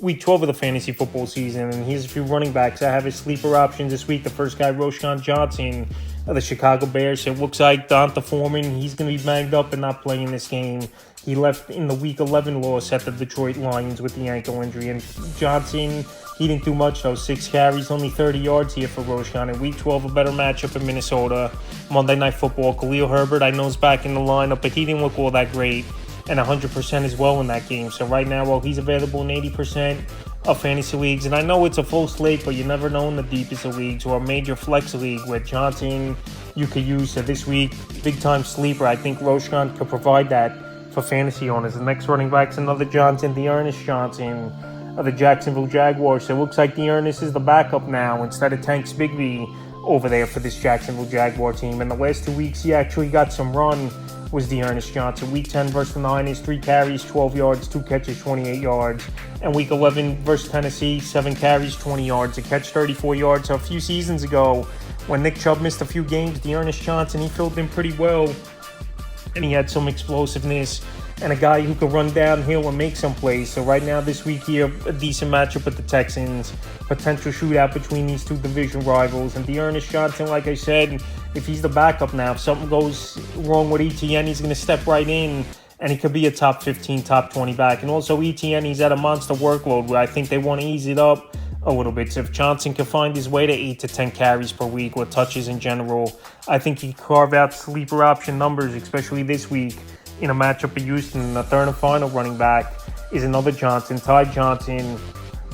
week 12 of the fantasy football season, and here's a few running backs. I have his sleeper options this week. The first guy, Roschon Johnson of the Chicago Bears. It looks like Donta Foreman, he's going to be banged up and not playing this game. He left in the Week 11 loss at the Detroit Lions with the ankle injury. And Johnson, he didn't do much, though. 6 carries, only 30 yards here for Roschon. In Week 12, a better matchup in Minnesota. Monday Night Football, Khalil Herbert, I know, is back in the lineup, but he didn't look all that great. And 100% as well in that game. So right now, well, he's available in 80% of fantasy leagues. And I know it's a full slate, but you never know in the deepest of leagues or a major flex league where Johnson you could use. So this week, big-time sleeper. I think Roschon could provide that for fantasy owners. The next running back's another Johnson, D'Ernest Johnson of the Jacksonville Jaguars. So it looks like D'Ernest is the backup now instead of Tank Bigsby over there for this Jacksonville Jaguar team. In the last 2 weeks, he actually got some run, was D'Ernest Johnson. Week 10 versus the Niners, 3 carries, 12 yards, 2 catches, 28 yards. And Week 11 versus Tennessee, 7 carries, 20 yards, a catch, 34 yards. So a few seasons ago, when Nick Chubb missed a few games, D'Ernest Johnson, he filled in pretty well. And he had some explosiveness and a guy who could run downhill and make some plays. So right now, this week here, a decent matchup with the Texans. Potential shootout between these two division rivals. And D'Ernest Johnson, like I said, if he's the backup now, if something goes wrong with ETN, he's going to step right in. And he could be a top 15, top 20 back. And also ETN, he's at a monster workload where I think they want to ease it up a little bit. So if Johnson can find his way to 8 to 10 carries per week or touches in general, I think he can carve out sleeper option numbers, especially this week in a matchup of Houston. The third and final running back is another Johnson, Ty Johnson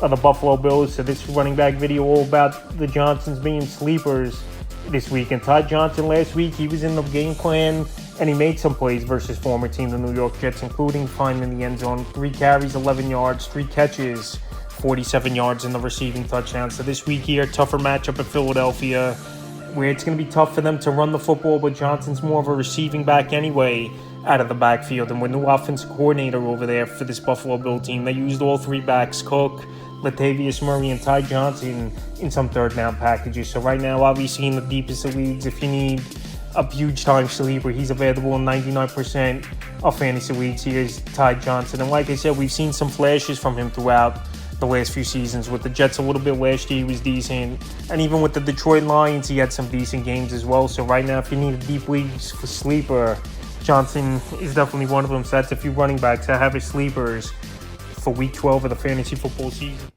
of the Buffalo Bills. So this running back video all about the Johnsons being sleepers this week. And Ty Johnson last week, he was in the game plan and he made some plays versus former team, the New York Jets, including finding the end zone. 3 carries, 11 yards, 3 catches, 47 yards in the receiving touchdown. So this week here, tougher matchup at Philadelphia, where it's going to be tough for them to run the football, but Johnson's more of a receiving back anyway out of the backfield. And with new offensive coordinator over there for this Buffalo Bill team, they used all 3 backs, Cook, Latavius Murray, and Ty Johnson in some third down packages. So right now, obviously in the deepest of leagues, if you need a huge time sleeper, he's available in 99% of fantasy leagues. Here's Ty Johnson. And like I said, we've seen some flashes from him throughout the last few seasons. With the Jets a little bit last year, he was decent. And even with the Detroit Lions, he had some decent games as well. So right now, if you need a deep league for sleeper, Johnson is definitely one of them. So that's a few running backs. I have his sleepers for Week 12 of the fantasy football season.